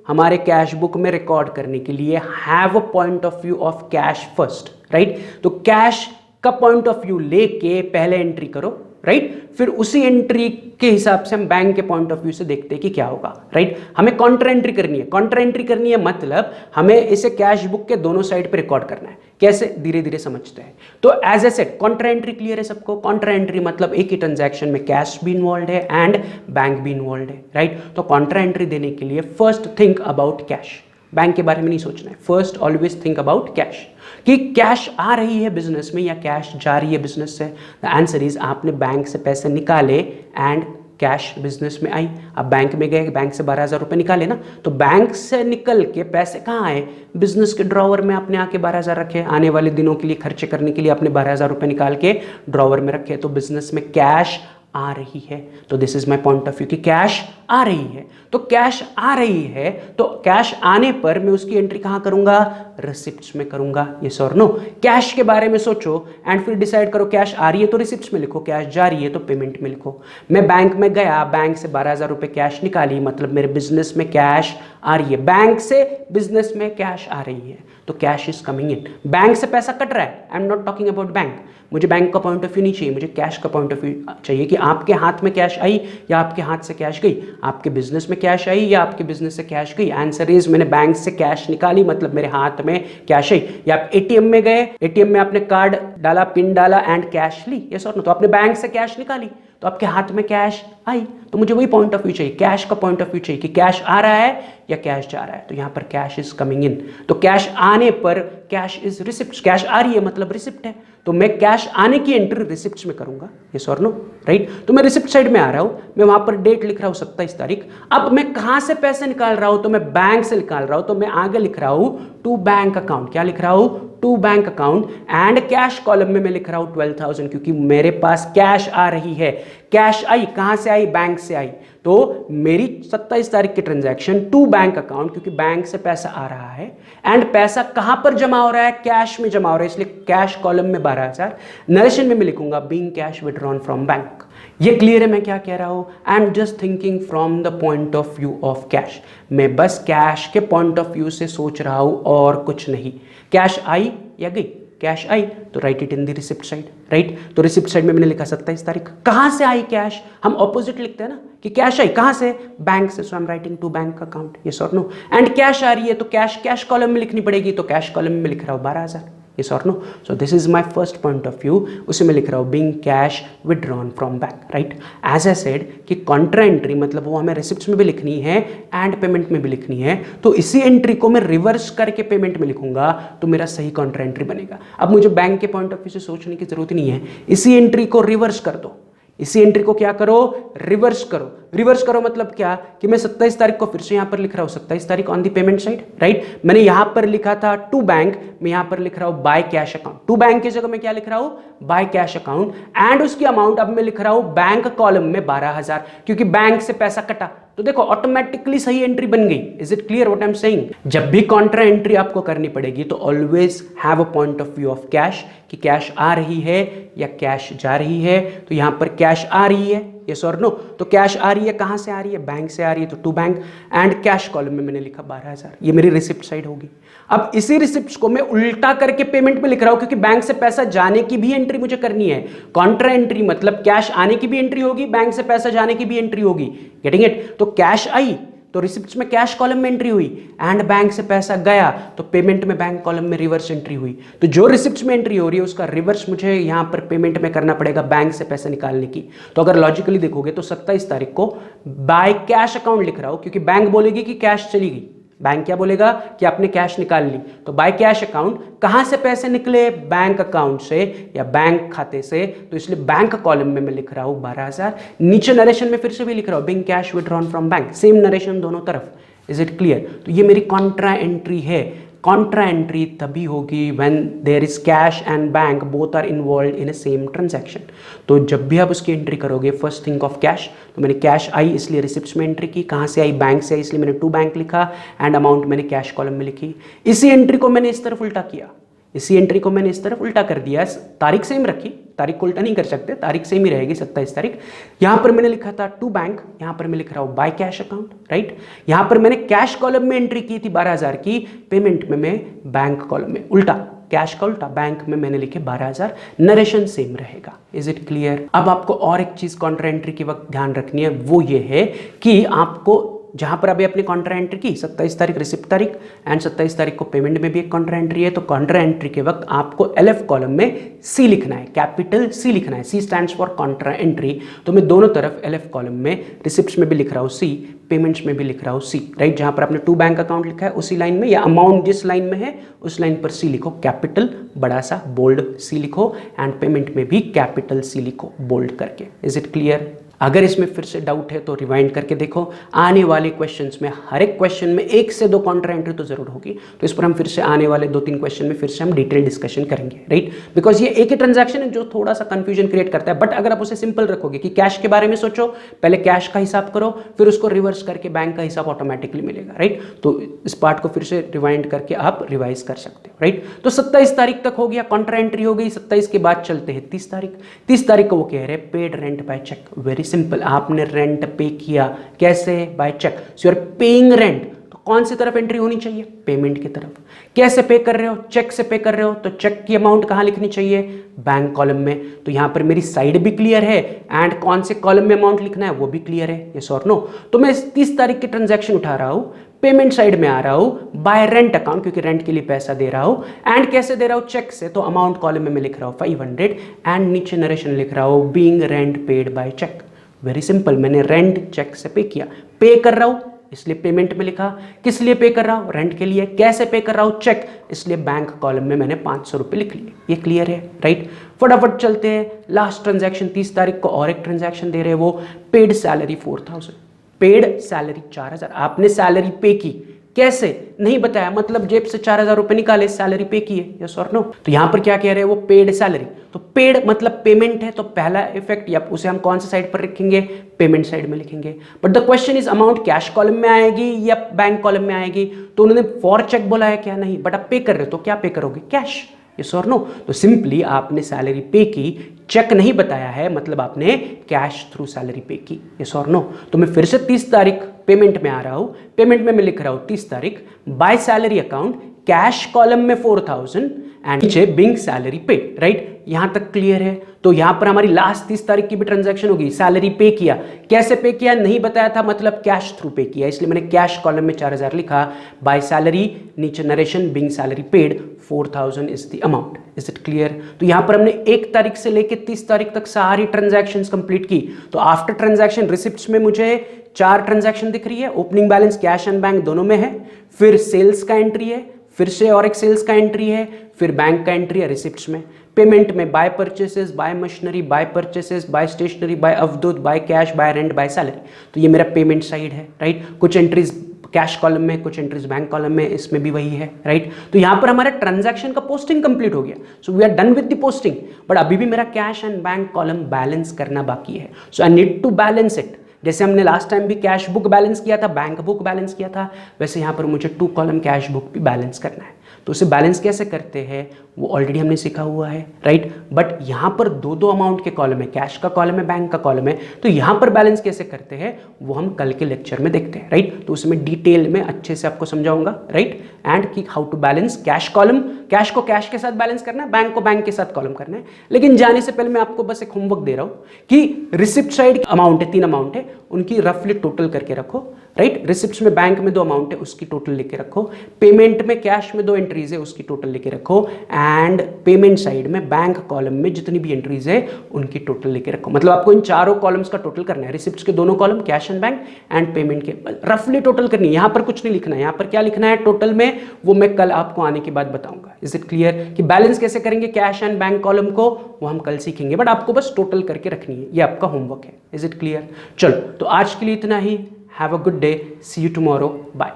हमारे कैश बुक में रिकॉर्ड करने के लिए have a point of view of cash first, right. तो कैश का पॉइंट ऑफ व्यू लेके पहले एंट्री करो, राइट। फिर उसी एंट्री के हिसाब से हम बैंक के पॉइंट ऑफ व्यू से देखते हैं कि क्या होगा, राइट। हमें काउंटर एंट्री करनी है। काउंटर एंट्री करनी है मतलब हमें इसे कैश बुक के दोनों साइड पे रिकॉर्ड करना है। कैसे, धीरे धीरे समझते हैं। तो as a set counter entry clear है सबको। काउंटर एंट्री मतलब एक ही ट्रांजैक्शन में कैश भी इन्वॉल्व है एंड बैंक भी इन्वॉल्व है, राइट। तो काउंटर एंट्री देने के लिए first think about cash, bank के बारे में नहीं सोचना है। First always think about cash, कि कैश आ रही है बिजनेस में या कैश जा रही है बिजनेस से। द आंसर इज आपने बैंक से पैसे निकाले एंड कैश बिजनेस में आई। अब बैंक में गए, बैंक से 12,000 रुपये निकाले ना, तो बैंक से निकल के पैसे कहाँ आए, बिजनेस के ड्रॉवर में आपने आके 12,000 रखे। आने वाले दिनों के लिए खर्चे करने के लिए आपने 12,000 रुपये निकाल के ड्रॉवर में रखे, तो बिजनेस में कैश आ रही है। तो this is my point of view कि कैश आ रही है। तो कैश आ रही है तो कैश आने पर मैं उसकी एंट्री कहां करूंगा, रिसिप्ट्स में करूंगा। यस और नो, कैश के बारे में सोचो एंड फिर डिसाइड करो कैश आ रही है तो रिसिप्ट्स में लिखो, कैश जा रही है तो पेमेंट में लिखो। मैं बैंक में गया, बैंक से 12,000 रुपये कैश निकाली, मतलब मेरे बिजनेस में कैश आ रही है। बैंक से बिजनेस में कैश आ रही है तो cash is coming in. Bank से पैसा कट रहा है, I am not talking about bank. मुझे बैंक का पॉइंट ऑफ व्यू नहीं चाहिए, मुझे कैश का पॉइंट ऑफ व्यू चाहिए कि आपके हाथ में कैश आई या आपके हाथ से कैश गई, आपके बिजनेस में कैश आई या आपके बिजनेस से कैश गई। आंसर इज मैंने बैंक से कैश निकाली, मतलब मेरे हाथ में कैश आई। या आप एटीएम में गए, एटीएम में आपने कार्ड डाला, पिन डाला एंड कैश ली, यस और नो, तो आपने बैंक से कैश निकाली तो आपके हाथ में कैश आई। तो मुझे वही पॉइंट ऑफ व्यू चाहिए, कैश का पॉइंट ऑफ व्यू चाहिए कि कैश आ रहा है या कैश जा रहा है। तो यहां पर कैश इज कमिंग इन, तो कैश आने पर कैश इज रिसिप्ट। कैश आ रही है मतलब रिसिप्ट है, तो मैं कैश आने की एंट्री रिसिप्ट्स में करूंगा, यस और नो, राइट। तो मैं रिसिप्ट साइड में आ रहा हूं, मैं वहां पर डेट लिख रहा हूं 27 तारीख। अब मैं कहां से पैसे निकाल रहा हूं, तो मैं बैंक से निकाल रहा हूं, तो मैं आगे लिख रहा हूं टू बैंक अकाउंट। क्या लिख रहा हूं, to bank account. And cash column में मैं लिख रहा हूं 12,000, क्योंकि मेरे पास कैश आ रही है। कैश आई, कहां से आई, बैंक से आई। तो मेरी 27 तारीख की ट्रांजैक्शन टू बैंक अकाउंट, क्योंकि बैंक से पैसा आ रहा है एंड पैसा कहां पर जमा हो रहा है, कैश में जमा हो रहा है, इसलिए कैश कॉलम में 12,000। नरेशन में मैं लिखूंगा being cash withdrawn from bank. ये क्लियर है मैं क्या कह रहा हूं। I am just thinking from the point of view of cash. मैं बस कैश के पॉइंट ऑफ व्यू से सोच रहा हूं और कुछ नहीं। कैश आई या गई, कैश आई तो right it in the receipt side, right. तो रिसिप्ट साइड में मैंने लिखा 27 तारीख। कहां से आई कैश, हम ऑपोजिट लिखते हैं ना कि कैश आई कहां से, बैंक से, so I am writing to bank account, yes और नो। एंड कैश आ रही है तो कैश कॉलम में लिखनी पड़ेगी, तो कैश कॉलम में लिख रहा हूं 12,000, यस और no. So this is my first point of view, उसे मैं लिख रहा हूं being cash withdrawn from bank, right. As I said कि कॉन्ट्रा एंट्री मतलब वो हमें रिसिप्ट्स में भी लिखनी है एंड पेमेंट में भी लिखनी है, तो इसी एंट्री को मैं रिवर्स करके पेमेंट में लिखूंगा तो मेरा सही कॉन्ट्रा एंट्री बनेगा। अब मुझे बैंक के पॉइंट ऑफ व्यू से सोचने की जरूरत नहीं है, इसी एंट्री को रिवर्स कर दो। इसी एंट्री को क्या करो, रिवर्स करो। रिवर्स करो मतलब क्या कि मैं 27 तारीख को फिर से यहां पर लिख रहा हूं 27 तारीख on the payment side, right. मैंने यहां पर लिखा था टू बैंक, मैं यहां पर लिख रहा हूं by cash account. To bank की जगह मैं क्या लिख रहा हूं, बाय कैश अकाउंट। एंड उसकी अमाउंट अब मैं लिख रहा हूं बैंक कॉलम में 12,000, क्योंकि बैंक से पैसा कटा। तो देखो ऑटोमेटिकली सही एंट्री बन गई। Is it clear what I am saying. जब भी कॉन्ट्रा एंट्री आपको करनी पड़ेगी तो always have a point of view of cash, कि कैश आ रही है या कैश जा रही है। तो यहां पर कैश आ रही है, यस और नो। तो कैश आ रही है, कहां से आ रही है, बैंक से आ रही है, तो to bank. And cash column में मैंने लिखा 12,000, ये मेरी रिसिप्ट साइड होगी। अब इसी रिसिप्ट्स को मैं उल्टा करके पेमेंट में लिख रहा हूं, क्योंकि बैंक से पैसा जाने की भी एंट्री मुझे करनी है। कॉन्ट्रा एंट्री मतलब कैश आने की भी एंट्री होगी, बैंक से पैसा जाने की भी एंट्री होगी। Getting it. तो कैश आई तो रिसिप्ट्स में कैश कॉलम में एंट्री हुई, एंड बैंक से पैसा गया तो पेमेंट में बैंक कॉलम में रिवर्स एंट्री हुई। तो जो रिसिप्ट्स में एंट्री हो रही है उसका रिवर्स मुझे यहां पर पेमेंट में करना पड़ेगा बैंक से पैसा निकालने की। तो अगर लॉजिकली देखोगे तो 27 तारीख को बाय कैश अकाउंट लिख रहा हूं, क्योंकि बैंक बोलेगी कि कैश चली गई, बैंक क्या बोलेगा कि आपने कैश निकाल ली। तो बाय कैश अकाउंट, कहां से पैसे निकले, बैंक अकाउंट से या बैंक खाते से, तो इसलिए बैंक कॉलम में मैं लिख रहा हूं 12,000। नीचे नरेशन में फिर से भी लिख रहा हूं being cash withdrawn from bank, same narration दोनों तरफ। Is it clear. तो ये मेरी कॉन्ट्रा एंट्री है। कॉन्ट्रा एंट्री तभी होगी when there is cash and bank both are involve in a same transaction. तो जब भी आप उसकी एंट्री करोगे फर्स्ट थिंक ऑफ कैश। तो मैंने कैश आई इसलिए रिसिप्ट्स में एंट्री की, कहाँ से आई, बैंक से आई इसलिए मैंने टू बैंक लिखा, एंड अमाउंट मैंने कैश कॉलम में लिखी। इसी एंट्री को मैंने इस तरफ उल्टा किया, इसी एंट्री को मैंने इस तरफ उल्टा कर दिया। तारीख सेम रखी, तारीख को उल्टा नहीं कर सकते, तारीख सेम ही रहेगी 27 तारीख। यहां पर मैंने लिखा था टू बैंक, यहां पर मैं लिख रहा हूं बाय कैश अकाउंट, राइट। यहां पर मैंने कैश कॉलम में एंट्री की थी 12,000 की, पेमेंट में मैं बैंक कॉलम में, उल्टा कैश का उल्टा, बैंक में मैंने लिखे 12,000, नरेशन सेम रहेगा। Is it clear? अब आपको और एक चीज कॉन्ट्रा एंट्री के वक्त ध्यान रखनी है, वो ये है कि आपको जहां पर अभी अपनी कॉन्ट्रा एंट्री की 27 तारीख रिसिप्ट तारीख एंड 27 तारीख को पेमेंट में भी एक कॉन्ट्रा एंट्री है, तो कॉन्ट्रा एंट्री के वक्त आपको LF कॉलम में C लिखना है, कैपिटल C लिखना है। C stands for Contra entry. तो मैं दोनों तरफ LF कॉलम में रिसिप्ट्स में भी लिख रहा हूँ C, पेमेंट्स में भी लिख रहा हूँ C, राइट? जहां पर आपने 2 बैंक अकाउंट लिखा है उसी लाइन में, या अमाउंट जिस लाइन में है उस लाइन पर C लिखो, कैपिटल बड़ा सा बोल्ड C लिखो, एंड पेमेंट में भी कैपिटल C लिखो बोल्ड करके। Is it clear? अगर इसमें फिर से डाउट है तो रिवाइंड करके देखो। आने वाले क्वेश्चंस में हर एक क्वेश्चन में 1 से 2 कॉन्ट्रा एंट्री तो जरूर होगी, तो इस पर हम फिर से आने वाले 2-3 क्वेश्चन में फिर से हम डिटेल डिस्कशन करेंगे, राइट? बिकॉज ये एक ही ट्रांजैक्शन है जो थोड़ा सा कंफ्यूजन क्रिएट करता है, बट अगर आप उसे सिंपल रखोगे कि कैश के बारे में सोचो, पहले कैश का हिसाब करो, फिर उसको रिवर्स करके बैंक का हिसाब ऑटोमेटिकली मिलेगा, राइट? तो इस पार्ट को फिर से रिवाइंड करके आप रिवाइज कर सकते हो, राइट? तो 27 तारीख तक हो गया, कॉन्ट्रा एंट्री हो गई। 27 के बाद चलते हैं 30 तारीख। 30 तारीख को वो कह रहे हैं paid rent by cheque. Very simple, आपने रेंट पे किया, कैसे? By cheque. So you are paying rent, तो कौन सी तरफ एंट्री होनी चाहिए? पेमेंट की तरफ। कैसे पे कर रहे हो? चेक से पे कर रहे हो, तो चेक की अमाउंट कहां लिखनी चाहिए? बैंक कॉलम में। तो यहां पर मेरी साइड भी क्लियर है एंड कौन से कॉलम में अमाउंट लिखना है वो भी क्लियर है, यस और नो? तो मैं 30 तारीख की ट्रांजैक्शन उठा रहा हूं, पेमेंट साइड में आ रहा हूं बाय रेंट अकाउंट, क्योंकि रेंट के लिए पैसा दे रहा हूं, एंड कैसे दे रहा हूं? चेक से। तो अमाउंट कॉलम में मैं लिख रहा हूं 500 एंड नीचे नरेशन लिख रहा हूं being rent paid by cheque. Very simple, मैंने रेंट चेक से पे किया, पे कर रहा हूं इसलिए पेमेंट में लिखा। किस लिए पे कर रहा हूं? रेंट के लिए। कैसे पे कर रहा हूं? चेक, इसलिए बैंक कॉलम में मैंने 500 रुपए लिख लिए। ये क्लियर है, राइट? फटाफट चलते हैं लास्ट ट्रांजैक्शन। 30 तारीख को और एक ट्रांजैक्शन दे रहे हैं, वो पेड सैलरी 4000, पेड सैलरी 4000। आपने सैलरी पे की, कैसे? नहीं बताया, मतलब जेब से 4000 रुपए निकाले, सैलरी पे की है, यस और नो? तो यहां पर क्या कह रहे हैं? वो पेड सैलरी। तो पेड मतलब पेमेंट है, तो पहला इफेक्ट या उसे हम कौन सी साइड पर लिखेंगे? पेमेंट साइड में लिखेंगे। But the question is amount cash column में आएगी या बैंक कॉलम में आएगी? तो उन्होंने फॉर चेक बोला है क्या? नहीं। बट आप पे कर रहे हो तो क्या पे करोगे? कैश, यस और नो? तो सिंपली आपने सैलरी पे की, चेक नहीं बताया है, मतलब आपने कैश थ्रू सैलरी पे की, यस और नो? तो मैं फिर से 30 तारीख पेमेंट में आ रहा हूं, पेमेंट में मैं लिख रहा हूं 30 तारीख by salary account, cash column में 4000 एंड नीचे बिंग सैलरी पे, राइट? यहां तक क्लियर है? तो यहां पर हमारी लास्ट 30 तारीख की भी ट्रांजैक्शन होगी। सैलरी पे किया, कैसे पे किया? नहीं बताया था, मतलब कैश थ्रू पे किया, इसलिए मैंने कैश कॉलम में 4000 लिखा, बाय सैलरी, नीचे narration being salary paid 4000 is the amount. Is it clear? तो यहां पर हमने 1 तारीख से लेके 30 तारीख तक सारी ट्रांजैक्शंस कंप्लीट की। तो आफ्टर ट्रांजैक्शन रिसिप्ट्स में मुझे 4 ट्रांजैक्शन दिख रही है, opening balance cash and bank दोनों में है, फिर सेल्स का एंट्री है, फिर से और एक सेल्स का एंट्री है, फिर बैंक का एंट्री है रिसिप्ट्स में। पेमेंट में by purchases, by machinery, by purchases, by stationery, by Avdhoot, by cash, by rent, by salary. तो ये मेरा पेमेंट साइड है, राइट? कुछ एंट्रीज कैश कॉलम में, कुछ एंट्रीज बैंक कॉलम में, इसमें भी वही है, राइट? तो यहां पर हमारा ट्रांजैक्शन का पोस्टिंग कंप्लीट हो गया। So we are done with the posting, but अभी भी मेरा cash and bank column balance करना बाकी है। So I need to balance it. जैसे हमने लास्ट टाइम भी कैश बुक बैलेंस किया था, बैंक बुक बैलेंस किया था, वैसे यहां पर मुझे 2 कॉलम कैश बुक भी बैलेंस करना है। तो उसे बैलेंस कैसे करते हैं वो ऑलरेडी हमने सीखा हुआ है, राइट? बट यहाँ पर 2-2 अमाउंट के कॉलम है, कैश का कॉलम है, बैंक का कॉलम है, तो यहाँ पर बैलेंस कैसे करते हैं वो हम कल के लेक्चर में देखते हैं, राइट? तो उसमें डिटेल में अच्छे से आपको समझाऊंगा, राइट? एंड कि how to balance cash column, cash को कैश के साथ बैलेंस करना है, बैंक को बैंक के साथ कॉलम करना है। लेकिन जाने से पहले मैं आपको बस एक होमवर्क दे रहा हूँ कि रिसिप्ट साइड अमाउंट है, 3 अमाउंट है, उनकी रफली टोटल करके रखो, राइट? रिसिप्ट्स में बैंक में 2 अमाउंट है, उसकी टोटल लेके रखो, पेमेंट में कैश में 2 एंट्रीज है, उसकी टोटल लेके रखो, एंड पेमेंट साइड में बैंक कॉलम में जितनी भी एंट्रीज है उनकी टोटल लेके रखो। मतलब आपको इन चारों कॉलम्स का टोटल करना है, रिसिप्ट्स के दोनों column, cash and bank, and payment के रफली टोटल करनी है। यहाँ पर कुछ नहीं लिखना है, यहाँ पर क्या लिखना है टोटल में वो मैं कल आपको आने के बाद बताऊंगा। इज इट क्लियर कि बैलेंस कैसे करेंगे कैश एंड बैंक कॉलम को, वो हम कल सीखेंगे, बट आपको बस टोटल करके रखनी है, ये आपका होमवर्क है। Is it clear? चलो, तो आज के लिए इतना ही। Have a good day. See you tomorrow. Bye.